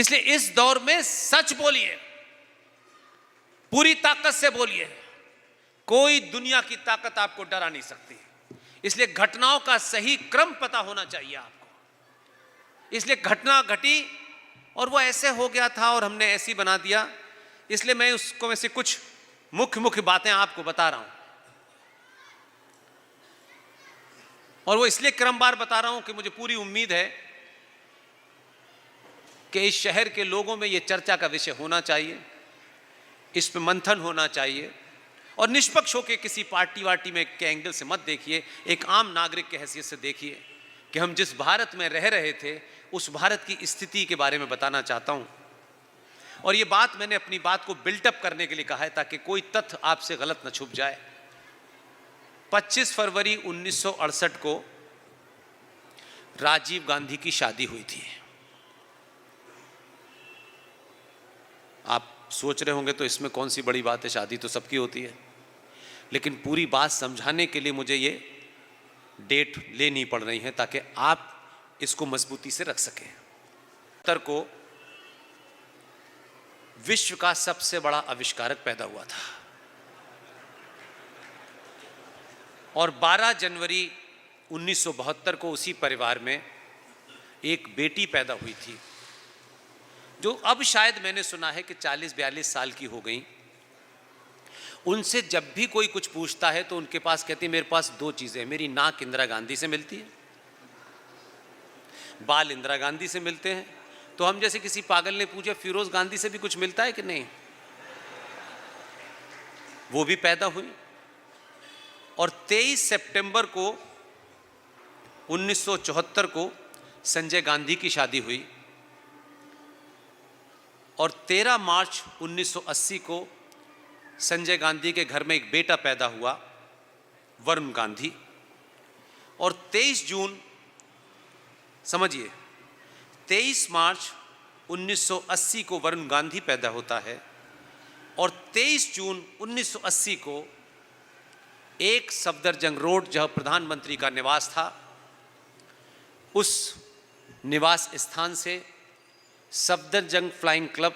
इसलिए इस दौर में सच बोलिए, पूरी ताकत से बोलिए, कोई दुनिया की ताकत आपको डरा नहीं सकती। इसलिए घटनाओं का सही क्रम पता होना चाहिए आपको। इसलिए घटना घटी और वो ऐसे हो गया था और हमने ऐसी बना दिया, इसलिए मैं उसको में से कुछ मुख्य बातें आपको बता रहा हूं। और वो इसलिए क्रमवार बता रहा हूं कि मुझे पूरी उम्मीद है कि इस शहर के लोगों में ये चर्चा का विषय होना चाहिए, इस पर मंथन होना चाहिए, और निष्पक्ष होकर किसी पार्टी वार्टी में के एंगल से मत देखिए, एक आम नागरिक की हैसियत से देखिए कि हम जिस भारत में रह रहे थे उस भारत की स्थिति के बारे में बताना चाहता हूं। और ये बात मैंने अपनी बात को बिल्टअप करने के लिए कहा है ताकि कोई तथ्य आपसे गलत न छुप जाए। 25 फरवरी 1968 को राजीव गांधी की शादी हुई थी। आप सोच रहे होंगे तो इसमें कौन सी बड़ी बात है, शादी तो सबकी होती है, लेकिन पूरी बात समझाने के लिए मुझे ये डेट लेनी पड़ रही है ताकि आप इसको मजबूती से रख सकें। उत्तर को विश्व का सबसे बड़ा आविष्कारक पैदा हुआ था और 12 जनवरी 1972 को उसी परिवार में एक बेटी पैदा हुई थी जो अब शायद मैंने सुना है कि 40-42 साल की हो गई। उनसे जब भी कोई कुछ पूछता है तो उनके पास कहती है मेरे पास 2 चीज़ें हैं, मेरी नाक इंदिरा गांधी से मिलती है, बाल इंदिरा गांधी से मिलते हैं। तो हम जैसे किसी पागल ने पूछा फिरोज गांधी से भी कुछ मिलता है कि नहीं, वो भी पैदा हुई। और 23 सितंबर को 1974 को संजय गांधी की शादी हुई और 13 मार्च 1980 को संजय गांधी के घर में एक बेटा पैदा हुआ, वरुण गांधी। और 23 जून, समझिए 23 मार्च 1980 को वरुण गांधी पैदा होता है और 23 जून 1980 को एक सफदरजंग रोड जहां प्रधानमंत्री का निवास था, उस निवास स्थान से सफदरजंग फ्लाइंग क्लब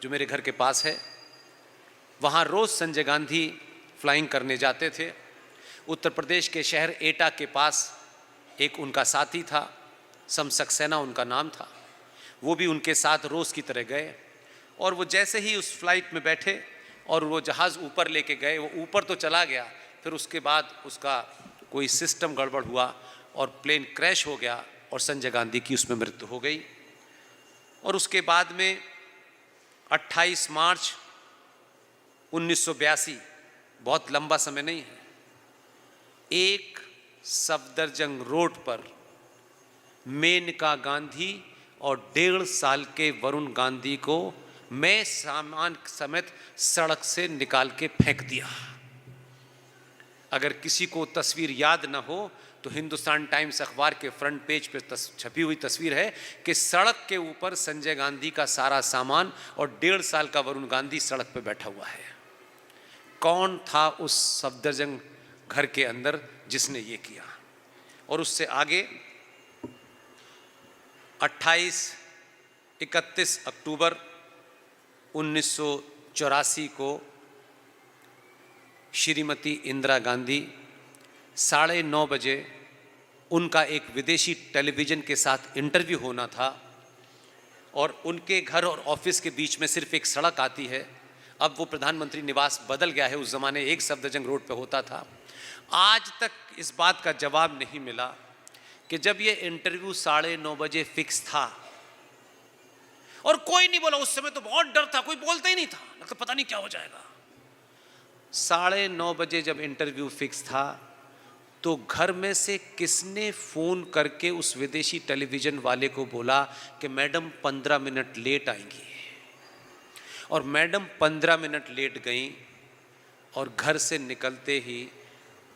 जो मेरे घर के पास है, वहाँ रोज़ संजय गांधी फ्लाइंग करने जाते थे। उत्तर प्रदेश के शहर एटा के पास एक उनका साथी था, सम सक्सेना उनका नाम था, वो भी उनके साथ रोज़ की तरह गए। और वो जैसे ही उस फ्लाइट में बैठे और वो जहाज़ ऊपर लेके गए, वो ऊपर तो चला गया, फिर उसके बाद उसका कोई सिस्टम गड़बड़ हुआ और प्लेन क्रैश हो गया और संजय गांधी की उसमें मृत्यु हो गई। और उसके बाद में 28 मार्च 1982, बहुत लंबा समय नहीं है, एक सफदरजंग रोड पर मेनका गांधी और 1.5 साल के वरुण गांधी को मैं सामान समेत सड़क से निकाल के फेंक दिया। अगर किसी को तस्वीर याद ना हो तो हिंदुस्तान टाइम्स अखबार के फ्रंट पेज पर छपी हुई तस्वीर है कि सड़क के ऊपर संजय गांधी का सारा सामान और 1.5 साल का वरुण गांधी सड़क पर बैठा हुआ है। कौन था उस सफदरजंग घर के अंदर जिसने ये किया? और उससे आगे 31 अक्टूबर 1984 को श्रीमती इंदिरा गांधी 9:30 बजे उनका एक विदेशी टेलीविज़न के साथ इंटरव्यू होना था और उनके घर और ऑफिस के बीच में सिर्फ एक सड़क आती है। अब वो प्रधानमंत्री निवास बदल गया है, उस ज़माने एक सफदरजंग रोड पे होता था। आज तक इस बात का जवाब नहीं मिला कि जब ये इंटरव्यू 9:30 बजे फिक्स था और कोई नहीं बोला, उस समय तो बहुत डर था, कोई बोलता ही नहीं था, लगता पता नहीं क्या हो जाएगा। 9:30 बजे जब इंटरव्यू फिक्स था तो घर में से किसने फ़ोन करके उस विदेशी टेलीविज़न वाले को बोला कि मैडम 15 मिनट लेट आएंगी, और मैडम 15 मिनट लेट गई और घर से निकलते ही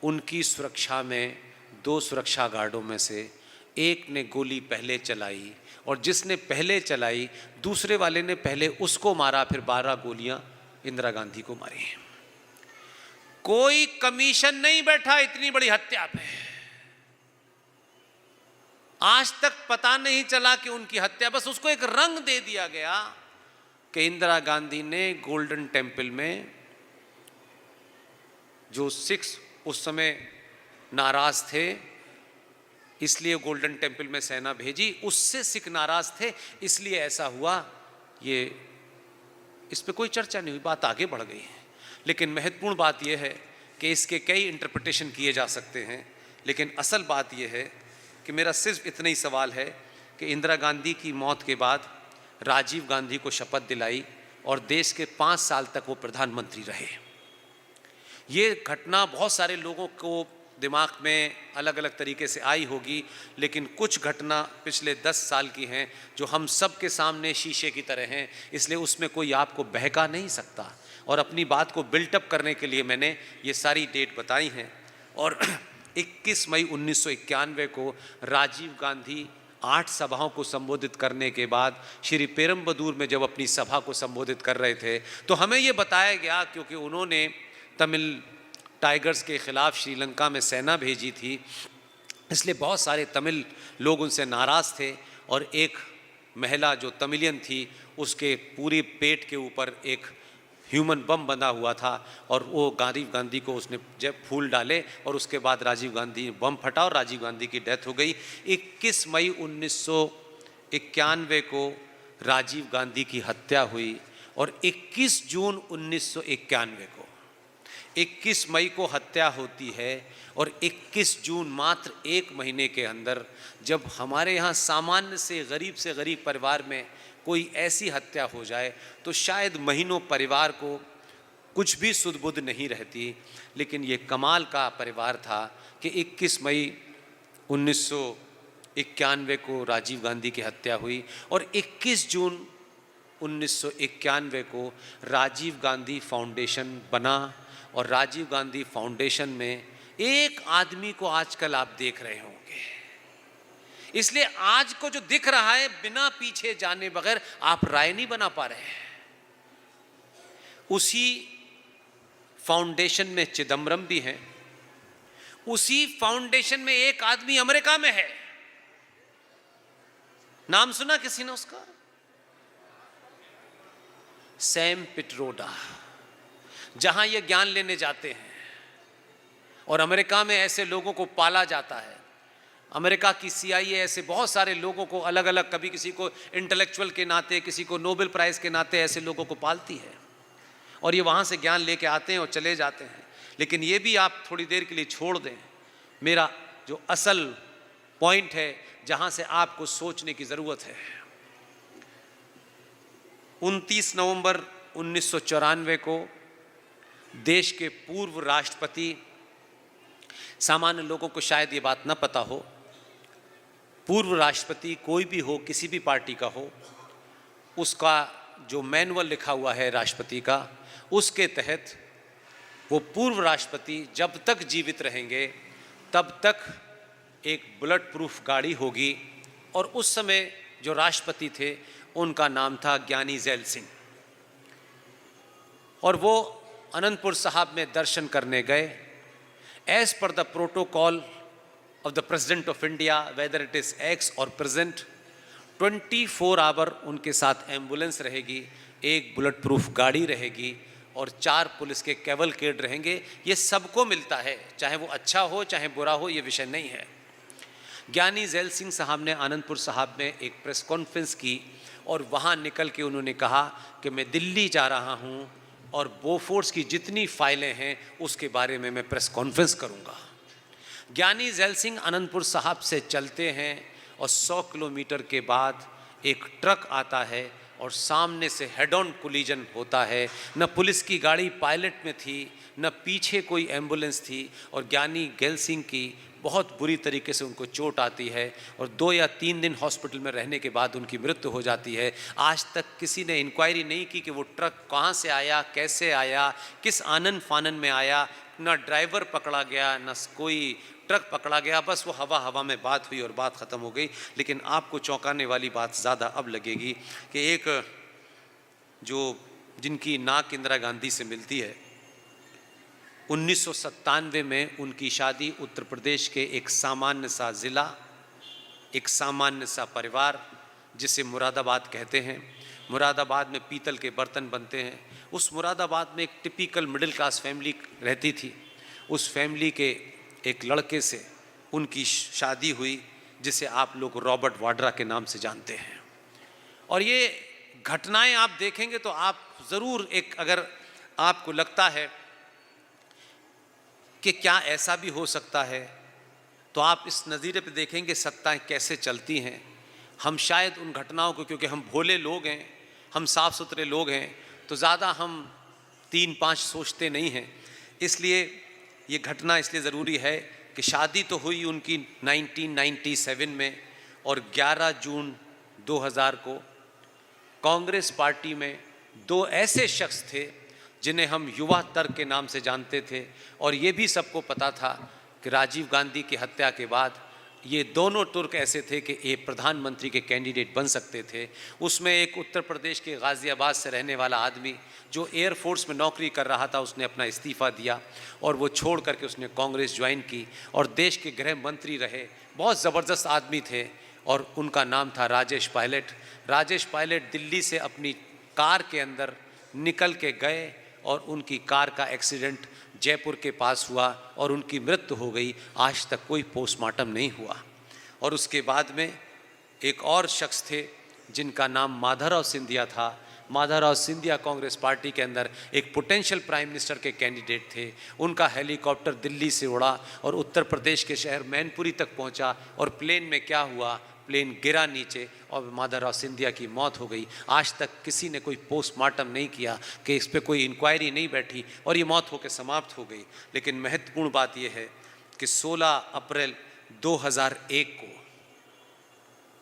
उनकी सुरक्षा में 2 सुरक्षा गार्डों में से एक ने गोली पहले चलाई और जिसने पहले चलाई दूसरे वाले ने पहले उसको मारा, फिर 12 गोलियां इंदिरा गांधी को मारी। कोई कमीशन नहीं बैठा इतनी बड़ी हत्या पे। आज तक पता नहीं चला कि उनकी हत्या, बस उसको एक रंग दे दिया गया कि इंदिरा गांधी ने गोल्डन टेम्पल में, जो सिख्स उस समय नाराज थे इसलिए गोल्डन टेम्पल में सेना भेजी, उससे सिख नाराज थे इसलिए ऐसा हुआ। ये इस पे कोई चर्चा नहीं हुई, बात आगे बढ़ गई है। लेकिन महत्वपूर्ण बात यह है कि इसके कई इंटरप्रिटेशन किए जा सकते हैं, लेकिन असल बात यह है कि मेरा सिर्फ इतना ही सवाल है कि इंदिरा गांधी की मौत के बाद राजीव गांधी को शपथ दिलाई और देश के 5 साल तक वो प्रधानमंत्री रहे। ये घटना बहुत सारे लोगों को दिमाग में अलग अलग तरीके से आई होगी, लेकिन कुछ घटना पिछले 10 साल की हैं जो हम सब के सामने शीशे की तरह हैं, इसलिए उसमें कोई आपको बहका नहीं सकता। और अपनी बात को बिल्टअप करने के लिए मैंने ये सारी डेट बताई हैं। और 21 मई 1991 को राजीव गांधी 8 सभाओं को संबोधित करने के बाद श्री पेरम्बदूर में जब अपनी सभा को संबोधित कर रहे थे तो हमें ये बताया गया, क्योंकि उन्होंने तमिल टाइगर्स के खिलाफ श्रीलंका में सेना भेजी थी, इसलिए बहुत सारे तमिल लोग उनसे नाराज़ थे। और एक महिला जो तमिलियन थी उसके पूरे पेट के ऊपर एक ह्यूमन बम बंधा हुआ था और वो राजीव गांधी को उसने जब फूल डाले और उसके बाद राजीव गांधी बम फटा और राजीव गांधी की डेथ हो गई। 21 मई 1991 को राजीव गांधी की हत्या हुई और 21 जून 1991 को 21 मई को हत्या होती है और 21 जून मात्र 1 महीने के अंदर, जब हमारे यहाँ सामान्य से गरीब परिवार में कोई ऐसी हत्या हो जाए तो शायद महीनों परिवार को कुछ भी सुध बुध नहीं रहती। लेकिन ये कमाल का परिवार था कि 21 मई 1991 को राजीव गांधी की हत्या हुई और 21 जून 1991 को राजीव गांधी फाउंडेशन बना। और राजीव गांधी फाउंडेशन में एक आदमी को आजकल आप देख रहे होंगे, इसलिए आज को जो दिख रहा है बिना पीछे जाने बगैर आप राय नहीं बना पा रहे हैं। उसी फाउंडेशन में चिदम्बरम भी हैं, उसी फाउंडेशन में एक आदमी अमेरिका में है, नाम सुना किसी ने उसका? सैम पिट्रोडा। जहां ये ज्ञान लेने जाते हैं और अमेरिका में ऐसे लोगों को पाला जाता है। अमेरिका की CIA ऐसे बहुत सारे लोगों को अलग अलग, कभी किसी को इंटेलेक्चुअल के नाते, किसी को नोबेल प्राइज़ के नाते ऐसे लोगों को पालती है और ये वहाँ से ज्ञान लेके आते हैं और चले जाते हैं। लेकिन ये भी आप थोड़ी देर के लिए छोड़ दें, मेरा जो असल पॉइंट है जहाँ से आपको सोचने की ज़रूरत है। 29 नवंबर 1994 को देश के पूर्व राष्ट्रपति, सामान्य लोगों को शायद ये बात न पता हो, पूर्व राष्ट्रपति कोई भी हो, किसी भी पार्टी का हो, उसका जो मैनुअल लिखा हुआ है राष्ट्रपति का, उसके तहत वो पूर्व राष्ट्रपति जब तक जीवित रहेंगे तब तक एक बुलेट प्रूफ गाड़ी होगी। और उस समय जो राष्ट्रपति थे उनका नाम था ज्ञानी जैल सिंह। और वो अनंतपुर साहब में दर्शन करने गए। As per the protocol of the president of India, whether it is ex और प्रेजेंट, 24 आवर उनके साथ एम्बुलेंस रहेगी, एक बुलेट प्रूफ गाड़ी रहेगी और 4 पुलिस के कैवलकेड रहेंगे। ये सबको मिलता है, चाहे वो अच्छा हो चाहे बुरा हो, ये विषय नहीं है। ज्ञानी जैल सिंह साहब ने आनंदपुर साहब में एक प्रेस कॉन्फ्रेंस की और वहाँ निकल के उन्होंने कहा कि मैं दिल्ली जा रहा हूँ और बोफोर्स की जितनी फाइलें हैं उसके बारे में मैं प्रेस कॉन्फ्रेंस करूँगा। ज्ञानी जैल सिंह आनंदपुर साहब से चलते हैं और 100 किलोमीटर के बाद एक ट्रक आता है और सामने से हेड ऑन कोलिजन होता है। न पुलिस की गाड़ी पायलट में थी, न पीछे कोई एम्बुलेंस थी और ज्ञानी जैल सिंह की बहुत बुरी तरीके से उनको चोट आती है और 2 या 3 दिन हॉस्पिटल में रहने के बाद उनकी मृत्यु हो जाती है। आज तक किसी ने इंक्वायरी नहीं की कि वो ट्रक कहाँ से आया, कैसे आया, किस आनन फानन में आया। ना ड्राइवर पकड़ा गया, ना कोई ट्रक पकड़ा गया, बस वो हवा में बात हुई और बात ख़त्म हो गई। लेकिन आपको चौंकाने वाली बात ज़्यादा अब लगेगी कि एक जो जिनकी नाक इंदिरा गांधी से मिलती है, 1997 में उनकी शादी उत्तर प्रदेश के एक सामान्य सा ज़िला एक सामान्य सा परिवार जिसे मुरादाबाद कहते हैं। मुरादाबाद में पीतल के बर्तन बनते हैं। उस मुरादाबाद में एक टिपिकल मिडिल क्लास फैमिली रहती थी। उस फैमिली के एक लड़के से उनकी शादी हुई, जिसे आप लोग रॉबर्ट वाड्रा के नाम से जानते हैं। और ये घटनाएं आप देखेंगे तो आप ज़रूर एक, अगर आपको लगता है कि क्या ऐसा भी हो सकता है, तो आप इस नज़ीरे पे देखेंगे सत्ताएं कैसे चलती हैं। हम शायद उन घटनाओं को, क्योंकि हम भोले लोग हैं, हम साफ़ सुथरे लोग हैं, तो ज़्यादा हम 3-5 सोचते नहीं हैं। इसलिए ये घटना इसलिए ज़रूरी है कि शादी तो हुई उनकी 1997 में, और 11 जून 2000 को कांग्रेस पार्टी में 2 ऐसे शख्स थे जिन्हें हम युवा तर्क के नाम से जानते थे, और ये भी सबको पता था कि राजीव गांधी की हत्या के बाद ये दोनों तुर्क ऐसे थे कि ये प्रधानमंत्री के कैंडिडेट बन सकते थे। उसमें एक उत्तर प्रदेश के गाज़ियाबाद से रहने वाला आदमी जो एयरफोर्स में नौकरी कर रहा था, उसने अपना इस्तीफ़ा दिया और वो छोड़ करके उसने कांग्रेस ज्वाइन की और देश के गृह मंत्री रहे। बहुत ज़बरदस्त आदमी थे और उनका नाम था राजेश पायलट। राजेश पायलट दिल्ली से अपनी कार के अंदर निकल के गए और उनकी कार का एक्सीडेंट जयपुर के पास हुआ और उनकी मृत्यु हो गई। आज तक कोई पोस्टमार्टम नहीं हुआ। और उसके बाद में एक और शख्स थे जिनका नाम माधवराव सिंधिया था। माधवराव सिंधिया कांग्रेस पार्टी के अंदर एक पोटेंशियल प्राइम मिनिस्टर के कैंडिडेट थे। उनका हेलीकॉप्टर दिल्ली से उड़ा और उत्तर प्रदेश के शहर मैनपुरी तक पहुंचा, और प्लेन में क्या हुआ, प्लेन गिरा नीचे और माधवराव सिंधिया की मौत हो गई। आज तक किसी ने कोई पोस्टमार्टम नहीं किया, कि इस पर कोई इंक्वायरी नहीं बैठी, और ये मौत होकर समाप्त हो गई। लेकिन महत्वपूर्ण बात यह है कि 16 अप्रैल 2001 को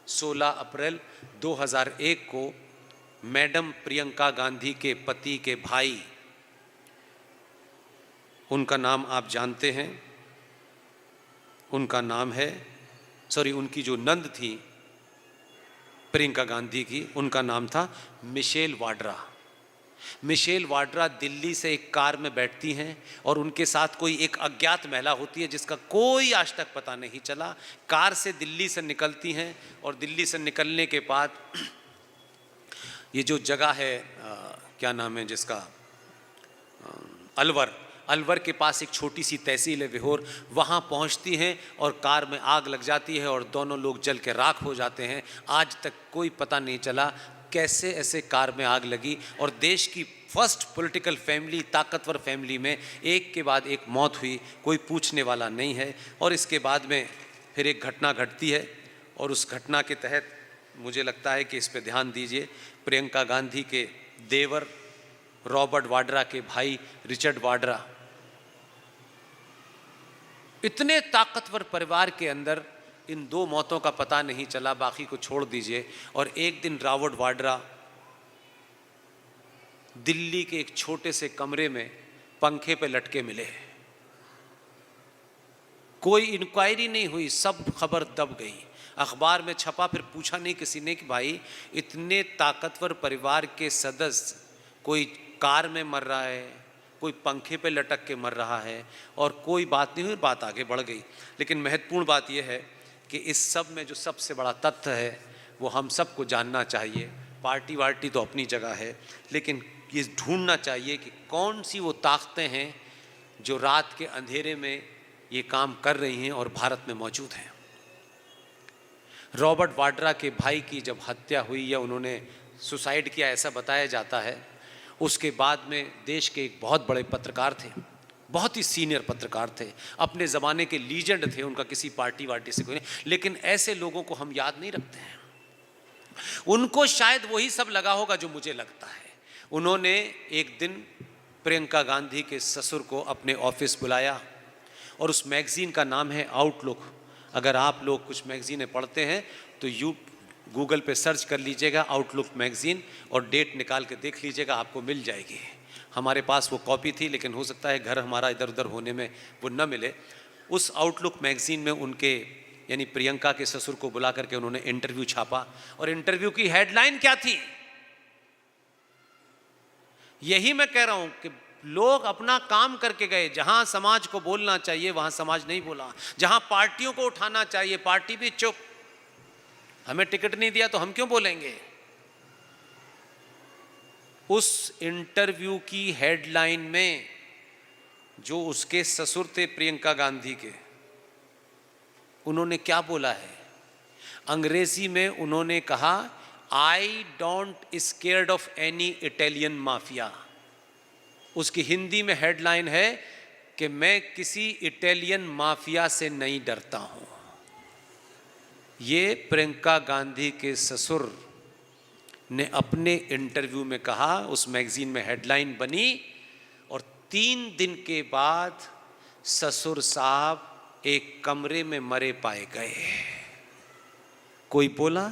16 अप्रैल 2001 को मैडम प्रियंका गांधी के पति के भाई, उनका नाम आप जानते हैं, उनका नाम है, उनकी जो नंद थी प्रियंका गांधी की, उनका नाम था मिशेल वाड्रा। मिशेल वाड्रा दिल्ली से एक कार में बैठती हैं और उनके साथ कोई एक अज्ञात महिला होती है जिसका कोई आज तक पता नहीं चला। कार से दिल्ली से निकलती हैं और दिल्ली से निकलने के बाद ये जो जगह है, क्या नाम है जिसका, अलवर के पास एक छोटी सी तहसील है विहोर, वहाँ पहुँचती हैं और कार में आग लग जाती है और दोनों लोग जल के राख हो जाते हैं। आज तक कोई पता नहीं चला कैसे ऐसे कार में आग लगी। और देश की फर्स्ट पॉलिटिकल फैमिली, ताकतवर फैमिली में एक के बाद एक मौत हुई, कोई पूछने वाला नहीं है। और इसके बाद में फिर एक घटना घटती है और उस घटना के तहत मुझे लगता है कि इस पर ध्यान दीजिए। प्रियंका गांधी के देवर रॉबर्ट वाड्रा के भाई रिचर्ड वाड्रा, इतने ताकतवर परिवार के अंदर इन 2 मौतों का पता नहीं चला, बाकी को छोड़ दीजिए। और एक दिन रॉबर्ट वाड्रा दिल्ली के एक छोटे से कमरे में पंखे पे लटके मिले। कोई इंक्वायरी नहीं हुई, सब खबर दब गई, अखबार में छपा, फिर पूछा नहीं किसी ने कि भाई इतने ताकतवर परिवार के सदस्य, कोई कार में मर रहा है, कोई पंखे पे लटक के मर रहा है, और कोई बात नहीं हुई, बात आगे बढ़ गई। लेकिन महत्वपूर्ण बात यह है कि इस सब में जो सबसे बड़ा तथ्य है वो हम सबको जानना चाहिए। पार्टी वार्टी तो अपनी जगह है, लेकिन ये ढूंढना चाहिए कि कौन सी वो ताकतें हैं जो रात के अंधेरे में ये काम कर रही हैं और भारत में मौजूद हैं। रॉबर्ट वाड्रा के भाई की जब हत्या हुई या उन्होंने सुसाइड किया ऐसा बताया जाता है, उसके बाद में देश के एक बहुत बड़े पत्रकार थे, बहुत ही सीनियर पत्रकार थे, अपने ज़माने के लीजेंड थे, उनका किसी पार्टी वार्टी से कोई नहीं, लेकिन ऐसे लोगों को हम याद नहीं रखते हैं। उनको शायद वही सब लगा होगा जो मुझे लगता है। उन्होंने एक दिन प्रियंका गांधी के ससुर को अपने ऑफिस बुलाया और उस मैगज़ीन का नाम है आउटलुक। अगर आप लोग कुछ मैगज़ीनें पढ़ते हैं तो गूगल पे सर्च कर लीजिएगा आउटलुक मैगज़ीन और डेट निकाल के देख लीजिएगा, आपको मिल जाएगी। हमारे पास वो कॉपी थी, लेकिन हो सकता है घर हमारा इधर उधर होने में वो न मिले। उस आउटलुक मैगज़ीन में उनके यानी प्रियंका के ससुर को बुला करके उन्होंने इंटरव्यू छापा, और इंटरव्यू की हेडलाइन क्या थी? यही मैं कह रहा हूं कि लोग अपना काम करके गए। जहां समाज को बोलना चाहिए वहां समाज नहीं बोला, जहां पार्टियों को उठाना चाहिए पार्टी भी चुप। हमें टिकट नहीं दिया तो हम क्यों बोलेंगे? उस इंटरव्यू की हेडलाइन में जो उसके ससुर थे प्रियंका गांधी के, उन्होंने क्या बोला है? अंग्रेजी में उन्होंने कहा, I don't scared of any Italian mafia. उसकी हिंदी में हेडलाइन है कि मैं किसी इटालियन माफिया से नहीं डरता हूं। ये प्रियंका गांधी के ससुर ने अपने इंटरव्यू में कहा, उस मैगजीन में हेडलाइन बनी, और 3 दिन के बाद ससुर साहब एक कमरे में मरे पाए गए। कोई बोला?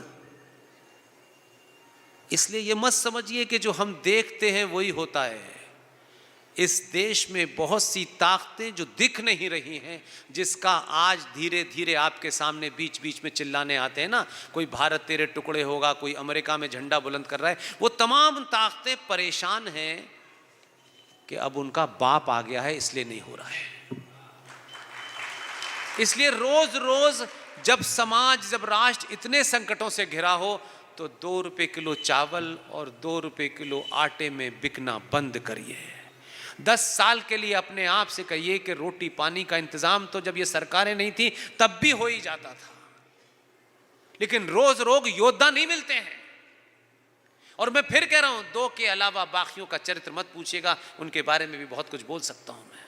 इसलिए ये मत समझिए कि जो हम देखते हैं वही होता है। इस देश में बहुत सी ताकतें जो दिख नहीं रही हैं, जिसका आज धीरे धीरे आपके सामने बीच बीच में चिल्लाने आते हैं ना, कोई भारत तेरे टुकड़े होगा, कोई अमेरिका में झंडा बुलंद कर रहा है, वो तमाम ताकतें परेशान हैं कि अब उनका बाप आ गया है, इसलिए नहीं हो रहा है। इसलिए रोज रोज जब समाज, जब राष्ट्र इतने संकटों से घिरा हो, तो 2 रुपए किलो चावल और 2 रुपए किलो आटे में बिकना बंद करिए। 10 साल के लिए अपने आप से कहिए कि रोटी पानी का इंतजाम तो जब ये सरकारें नहीं थी तब भी हो ही जाता था, लेकिन रोज रोज योद्धा नहीं मिलते हैं। और मैं फिर कह रहा हूं, 2 के अलावा बाकियों का चरित्र मत पूछिएगा, उनके बारे में भी बहुत कुछ बोल सकता हूं मैं।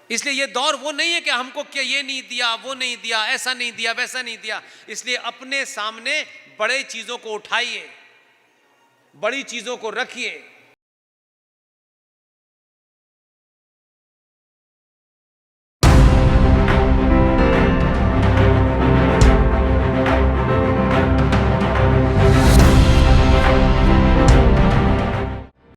इसलिए ये दौर वो नहीं है कि हमको क्या ये नहीं दिया, वो नहीं दिया, ऐसा नहीं दिया, वैसा नहीं दिया। इसलिए अपने सामने बड़े चीजों को उठाइए, बड़ी चीजों को रखिए,